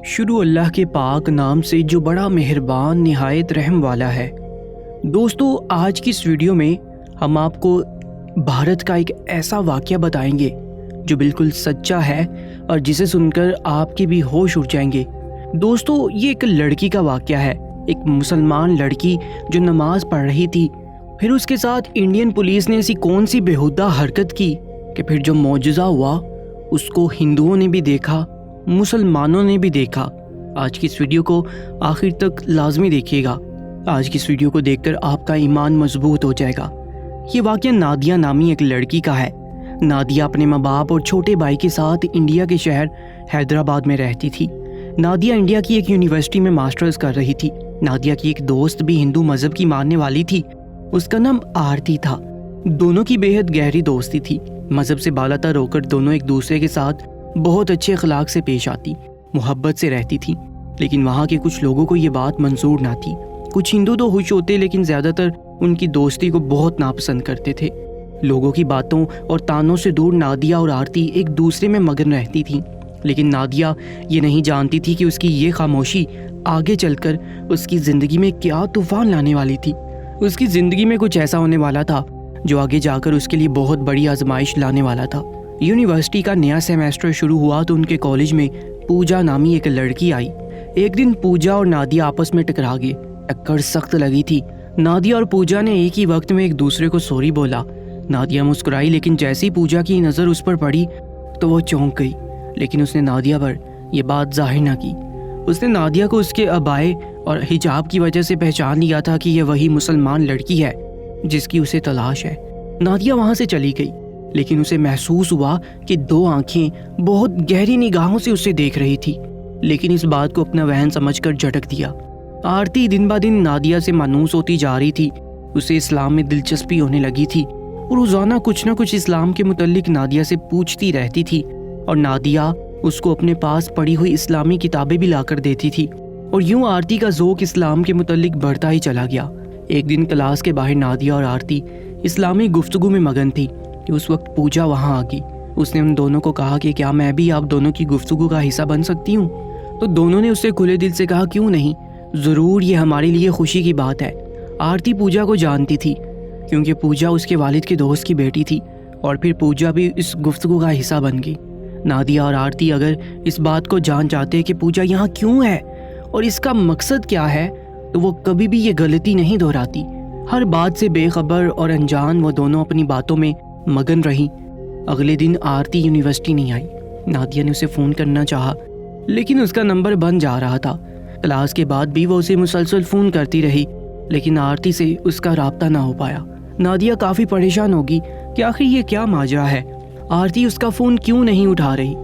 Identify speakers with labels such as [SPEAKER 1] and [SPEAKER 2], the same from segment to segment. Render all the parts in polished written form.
[SPEAKER 1] شروع اللہ کے پاک نام سے جو بڑا مہربان نہایت رحم والا ہے۔ دوستو، آج کی اس ویڈیو میں ہم آپ کو بھارت کا ایک ایسا واقعہ بتائیں گے جو بالکل سچا ہے اور جسے سن کر آپ کے بھی ہوش اڑ جائیں گے۔ دوستو، یہ ایک لڑکی کا واقعہ ہے، ایک مسلمان لڑکی جو نماز پڑھ رہی تھی، پھر اس کے ساتھ انڈین پولیس نے ایسی کون سی بےہودہ حرکت کی کہ پھر جو معجزہ ہوا اس کو ہندوؤں نے بھی دیکھا، مسلمانوں نے بھی دیکھا۔ آج کی اس ویڈیو کو آخر تک لازمی دیکھیے گا۔ آج کی اس ویڈیو کو دیکھ کر آپ کا ایمان مضبوط ہو جائے گا۔ یہ واقعہ نادیہ نامی ایک لڑکی کا ہے۔ نادیہ اپنے ماں باپ اور چھوٹے بھائی کے ساتھ انڈیا کے شہر حیدرآباد میں رہتی تھی۔ نادیہ انڈیا کی ایک یونیورسٹی میں ماسٹرز کر رہی تھی۔ نادیہ کی ایک دوست بھی ہندو مذہب کی ماننے والی تھی، اس کا نام آرتی تھا۔ دونوں کی بے حد گہری دوستی تھی۔ مذہب سے بالاتر ہو کر دونوں ایک دوسرے کے ساتھ بہت اچھے اخلاق سے پیش آتی، محبت سے رہتی تھی۔ لیکن وہاں کے کچھ لوگوں کو یہ بات منظور نہ تھی۔ کچھ ہندو تو خوش ہوتے لیکن زیادہ تر ان کی دوستی کو بہت ناپسند کرتے تھے۔ لوگوں کی باتوں اور تانوں سے دور نادیہ اور آرتی ایک دوسرے میں مگن رہتی تھیں، لیکن نادیہ یہ نہیں جانتی تھی کہ اس کی یہ خاموشی آگے چل کر اس کی زندگی میں کیا طوفان لانے والی تھی۔ اس کی زندگی میں کچھ ایسا ہونے والا تھا جو آگے جا کر اس کے لیے بہت بڑی آزمائش لانے والا تھا۔ یونیورسٹی کا نیا سیمیسٹر شروع ہوا تو ان کے کالج میں پوجا نامی ایک لڑکی آئی۔ ایک دن پوجا اور نادیہ آپس میں ٹکرا گئے۔ ٹکر سخت لگی تھی۔ نادیہ اور پوجا نے ایک ہی وقت میں ایک دوسرے کو سوری بولا۔ نادیہ مسکرائی، لیکن جیسی پوجا کی نظر اس پر پڑی تو وہ چونک گئی، لیکن اس نے نادیہ پر یہ بات ظاہر نہ کی۔ اس نے نادیہ کو اس کے عبائے اور حجاب کی وجہ سے پہچان لیا تھا کہ یہ وہی مسلمان لڑکی ہے جس کی اسے تلاش ہے۔ نادیہ وہاں سے چلی گئی، لیکن اسے محسوس ہوا کہ دو آنکھیں بہت گہری نگاہوں سے اسے دیکھ رہی تھی، لیکن اس بات کو اپنا وہم سمجھ کر جھٹک دیا۔ آرتی دن بہ دن نادیہ سے مانوس ہوتی جا رہی تھی۔ اسے اسلام میں دلچسپی ہونے لگی تھی۔ وہ روزانہ کچھ نہ کچھ اسلام کے متعلق نادیہ سے پوچھتی رہتی تھی، اور نادیہ اس کو اپنے پاس پڑھی ہوئی اسلامی کتابیں بھی لا کر دیتی تھی، اور یوں آرتی کا ذوق اسلام کے متعلق بڑھتا ہی چلا گیا۔ ایک دن کلاس کے باہر نادیہ اور آرتی اسلامی گفتگو میں مگن تھی کہ اس وقت پوجا وہاں آ گئی۔ اس نے ان دونوں کو کہا کہ کیا میں بھی آپ دونوں کی گفتگو کا حصہ بن سکتی ہوں؟ تو دونوں نے اسے کھلے دل سے کہا کیوں نہیں، ضرور، یہ ہمارے لیے خوشی کی بات ہے۔ آرتی پوجا کو جانتی تھی کیونکہ پوجا اس کے والد کے دوست کی بیٹی تھی، اور پھر پوجا بھی اس گفتگو کا حصہ بن گئی۔ نادیہ اور آرتی اگر اس بات کو جان جاتے کہ پوجا یہاں کیوں ہے اور اس کا مقصد کیا ہے تو وہ کبھی بھی یہ غلطی نہیں دہراتی۔ ہر بات سے بے خبر اور انجان وہ دونوں اپنی باتوں میں مگن رہی۔ اگلے دن آرتی یونیورسٹی نہیں آئی۔ نادیہ نے اسے فون کرنا چاہا، لیکن اس کا نمبر بند جا رہا تھا۔ کلاس کے بعد بھی وہ اسے مسلسل فون کرتی رہی، لیکن آرتی سے اس کا رابطہ نہ ہو پایا۔ نادیہ کافی پریشان ہوگی کہ آخر یہ کیا ماجرا ہے، آرتی اس کا فون کیوں نہیں اٹھا رہی،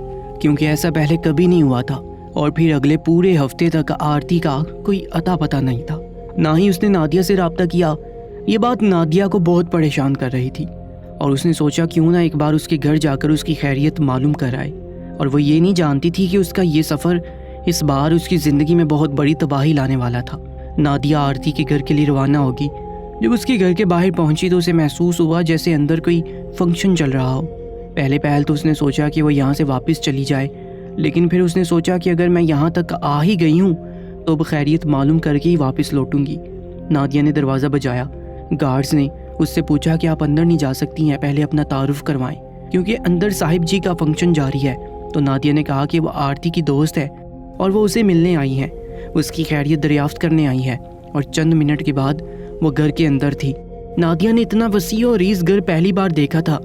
[SPEAKER 1] کیونکہ ایسا پہلے کبھی نہیں ہوا تھا۔ اور پھر اگلے پورے ہفتے تک آرتی کا کوئی اتا پتہ نہیں تھا، نہ ہی اس نے نادیہ سے رابطہ کیا۔ یہ بات نادیہ کو بہت پریشان کر رہی تھی، اور اس نے سوچا کیوں نہ ایک بار اس کے گھر جا کر اس کی خیریت معلوم کرائے۔ اور وہ یہ نہیں جانتی تھی کہ اس کا یہ سفر اس بار اس کی زندگی میں بہت بڑی تباہی لانے والا تھا۔ نادیہ آرتی کے گھر کے لیے روانہ ہوگی۔ جب اس کے گھر کے باہر پہنچی تو اسے محسوس ہوا جیسے اندر کوئی فنکشن چل رہا ہو۔ پہلے تو اس نے سوچا کہ وہ یہاں سے واپس چلی جائے، لیکن پھر اس نے سوچا کہ اگر میں یہاں تک آ ہی گئی ہوں تو اب خیریت معلوم کر کے ہی واپس لوٹوں گی۔ نادیہ نے دروازہ بجایا۔ گارڈز نے اس سے پوچھا کہ آپ اندر نہیں جا سکتی ہیں، پہلے اپنا تعارف کروائیں، کیونکہ اندر صاحب جی کا فنکشن جاری ہے۔ تو نادیہ نے کہا کہ وہ آرتی کی دوست ہے اور وہ اسے ملنے آئی ہیں، اس کی خیریت دریافت کرنے آئی ہے، اور چند منٹ کے بعد وہ گھر کے اندر تھی۔ نادیہ نے اتنا وسیع اور ریز گھر پہلی بار دیکھا تھا۔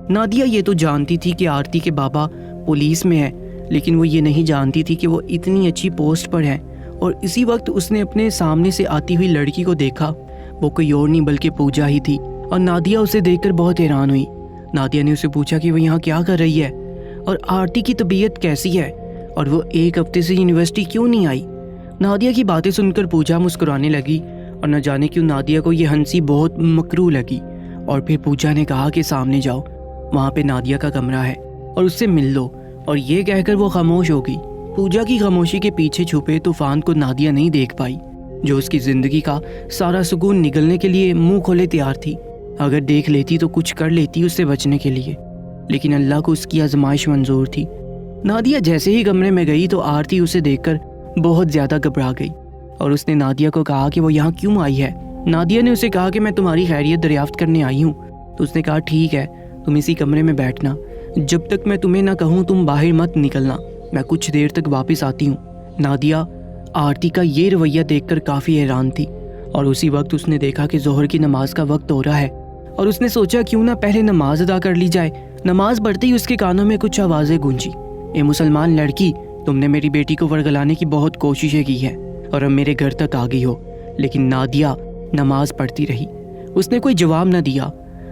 [SPEAKER 1] نادیہ یہ تو جانتی تھی کہ آرتی کے بابا پولیس میں ہے، لیکن وہ یہ نہیں جانتی تھی کہ وہ اتنی اچھی پوسٹ پر ہے۔ اور اسی وقت اس نے اپنے سامنے سے آتی ہوئی لڑکی کو دیکھا۔ وہ کوئی اور نہیں بلکہ پوجا ہی تھی، اور نادیہ اسے دیکھ کر بہت حیران ہوئی۔ نادیہ نے اسے پوچھا کہ وہ یہاں کیا کر رہی ہے، اور آرتی کی طبیعت کیسی ہے، اور وہ ایک ہفتے سے یونیورسٹی کیوں نہیں آئی۔ نادیہ کی باتیں سن کر پوجا مسکرانے لگی، اور نہ جانے کیوں نادیہ کو یہ ہنسی بہت مکروہ لگی۔ اور پھر پوجا نے کہا کہ سامنے جاؤ، وہاں پہ نادیہ کا کمرہ ہے، اور اس سے مل لو۔ اور یہ کہہ کر وہ خاموش ہو گئی۔ پوجا کی خاموشی کے پیچھے چھپے طوفان کو نادیہ نہیں دیکھ پائی، جو اس کی زندگی کا سارا سکون نگلنے کے لیے منہ کھولے تیار تھی۔ اگر دیکھ لیتی تو کچھ کر لیتی اس سے بچنے کے لیے، لیکن اللہ کو اس کی آزمائش منظور تھی۔ نادیہ جیسے ہی کمرے میں گئی تو آرتی اسے دیکھ کر بہت زیادہ گھبرا گئی اور اس نے نادیہ کو کہا کہ وہ یہاں کیوں آئی ہے۔ نادیہ نے اسے کہا کہ میں تمہاری خیریت دریافت کرنے آئی ہوں۔ تو اس نے کہا ٹھیک ہے، تم اسی کمرے میں بیٹھنا، جب تک میں تمہیں نہ کہوں تم باہر مت نکلنا، میں کچھ دیر تک واپس آتی ہوں۔ نادیہ آرتی کا یہ رویہ دیکھ کر کافی حیران تھی اور اسی وقت اس نے دیکھا کہ ظہر کی نماز کا وقت ہو رہا ہے اور اس نے سوچا کیوں نہ پہلے نماز ادا کر لی جائے۔ نماز پڑھتے ہی اس کے کانوں میں کچھ آوازیں گونجی، اے مسلمان لڑکی، تم نے میری بیٹی کو ورگلانے کی بہت کوششیں کی ہیں اور اب میرے گھر تک آ گئی ہو۔ لیکن نادیہ نماز پڑھتی رہی، اس نے کوئی جواب نہ دیا۔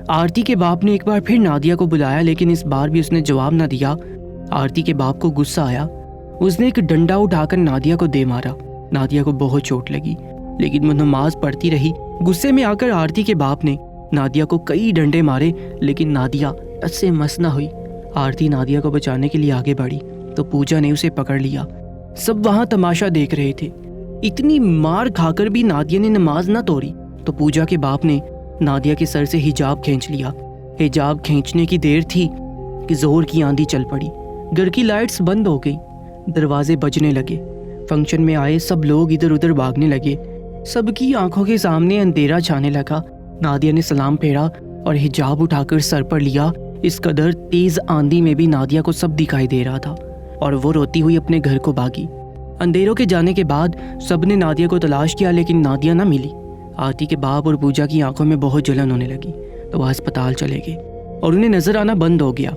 [SPEAKER 1] آرتی کے باپ نے ایک بار پھر نادیہ کو بلایا لیکن اس بار بھی اس نے جواب نہ دیا۔ آرتی کے باپ کو غصہ آیا، اس نے ایک ڈنڈا اٹھا کر نادیہ کو دے مارا۔ نادیہ کو بہت چوٹ لگی لیکن وہ نماز پڑھتی رہی۔ غصے میں آ کر آرتی کے باپ نے نادیہ کو کئی ڈنڈے مارے لیکن نادیہ ٹس سے مس نہ ہوئی۔ آرتی نادیہ کو بچانے کے لیے آگے بڑھی تو پوجا نے اسے پکڑ لیا۔ سب وہاں تماشا دیکھ رہے تھے۔ اتنی مار کھا کر بھی نادیہ نے نماز نہ توڑی تو پوجا کے باپ نے نادیہ کے سر سے حجاب کھینچ لیا۔ حجاب کھینچنے کی دیر تھی کہ زور کی آندھی چل پڑی، گھر کی لائٹس بند ہو گئی، دروازے بجنے لگے، فنکشن میں آئے سب لوگ ادھر ادھر بھاگنے لگے، سب کی آنکھوں کے سامنے اندھیرا چھانے لگا۔ نادیہ نے سلام پھیرا اور حجاب اٹھا کر سر پر لیا۔ اس قدر تیز آندھی میں بھی نادیہ کو سب دکھائی دے رہا تھا اور وہ روتی ہوئی اپنے گھر کو بھاگی۔ اندھیروں کے جانے کے بعد سب نے نادیہ کو تلاش کیا لیکن نادیہ نہ ملی۔ آرتی کے باپ اور پوجا کی آنکھوں میں بہت جلن ہونے لگی تو وہ ہسپتال چلے گئے اور انہیں نظر آنا بند ہو گیا۔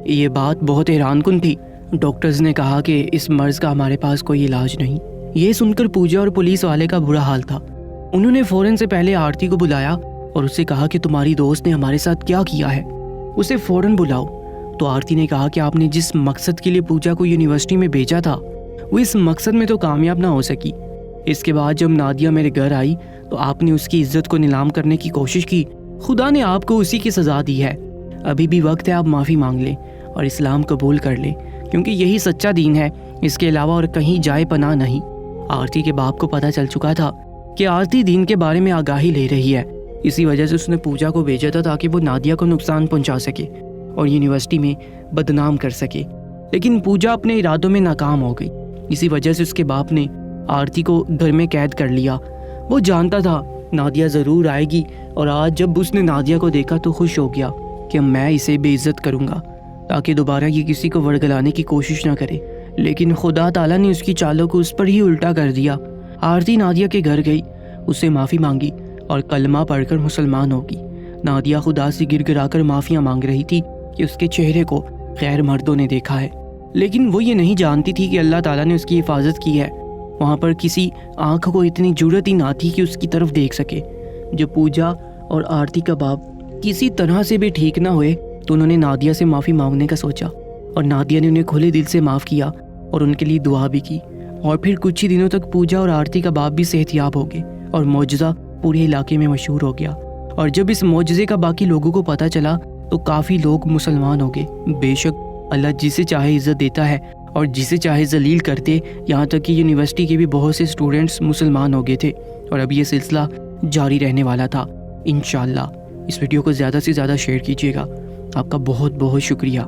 [SPEAKER 1] یہ بات بہت حیران کن تھی۔ ڈاکٹرز نے کہا کہ اس مرض کا ہمارے پاس کوئی علاج نہیں۔ یہ سن کر پوجا اور پولیس والے کا برا حال تھا۔ انہوں نے فوراً سے پہلے آرتی کو بلایا اور اسے کہا کہ تمہاری دوست نے ہمارے ساتھ کیا کیا ہے، اسے فوراً بلاؤ۔ تو آرتی نے کہا کہ آپ نے جس مقصد کے لیے پوجا کو یونیورسٹی میں بھیجا تھا وہ اس مقصد میں تو کامیاب نہ ہو سکی۔ اس کے بعد جب نادیہ میرے گھر آئی تو آپ نے اس کی عزت کو نیلام کرنے کی کوشش کی، خدا نے آپ کو اسی کی سزا دی ہے۔ ابھی بھی وقت ہے، آپ معافی مانگ لیں اور اسلام قبول کر لیں کیونکہ یہی سچا دین ہے، اس کے علاوہ اور کہیں جائے پناہ نہیں۔ آرتی کے باپ کو پتہ چل چکا تھا کہ آرتی دین کے بارے میں آگاہی لے رہی ہے، اسی وجہ سے اس نے پوجا کو بھیجا تھا تاکہ وہ نادیہ کو نقصان پہنچا سکے اور یونیورسٹی میں بدنام کر سکے۔ لیکن پوجا اپنے ارادوں میں ناکام ہو گئی، اسی وجہ سے اس کے باپ نے آرتی کو گھر میں قید کر لیا۔ وہ جانتا تھا نادیہ ضرور آئے گی اور آج جب اس نے نادیہ کو دیکھا تو خوش ہو گیا کہ میں اسے بے عزت کروں گا تاکہ دوبارہ یہ کسی کو ورگلانے کی کوشش نہ کرے۔ لیکن خدا تعالیٰ نے اس کی چالوں کو اس پر ہی الٹا کر دیا۔ آرتی نادیہ کے گھر گئی، اس سے معافی مانگی اور کلمہ پڑھ کر مسلمان ہوگی۔ نادیہ خدا سے گر گرا کر معافیاں مانگ رہی تھی کہ اس کے چہرے کو غیر مردوں نے دیکھا ہے، لیکن وہ یہ نہیں جانتی تھی کہ اللہ تعالیٰ نے اس کی حفاظت کی ہے۔ وہاں پر کسی آنکھ کو اتنی جرأت ہی نہ تھی کہ اس کی طرف دیکھ سکے۔ جب پوجا اور آرتی کا باپ کسی طرح سے بھی ٹھیک نہ ہوئے تو انہوں نے نادیہ سے معافی مانگنے کا سوچا اور نادیہ نے انہیں کھلے دل سے معاف کیا اور ان کے لیے دعا بھی کی۔ اور پھر کچھ ہی دنوں تک پوجا اور آرتی کا باپ بھی صحت یاب ہو گئے اور معجزہ پورے علاقے میں مشہور ہو گیا۔ اور جب اس معجزے کا باقی لوگوں کو پتہ چلا تو کافی لوگ مسلمان ہو گئے۔ بے شک اللہ جسے چاہے عزت دیتا ہے اور جسے چاہے ذلیل کرتے، یہاں تک کہ یونیورسٹی کے بھی بہت سے اسٹوڈنٹس مسلمان ہو گئے تھے اور اب یہ سلسلہ جاری رہنے والا تھا انشاءاللہ۔ اس ویڈیو کو زیادہ سے زیادہ شیئر کیجیے گا۔ آپ کا بہت بہت شکریہ۔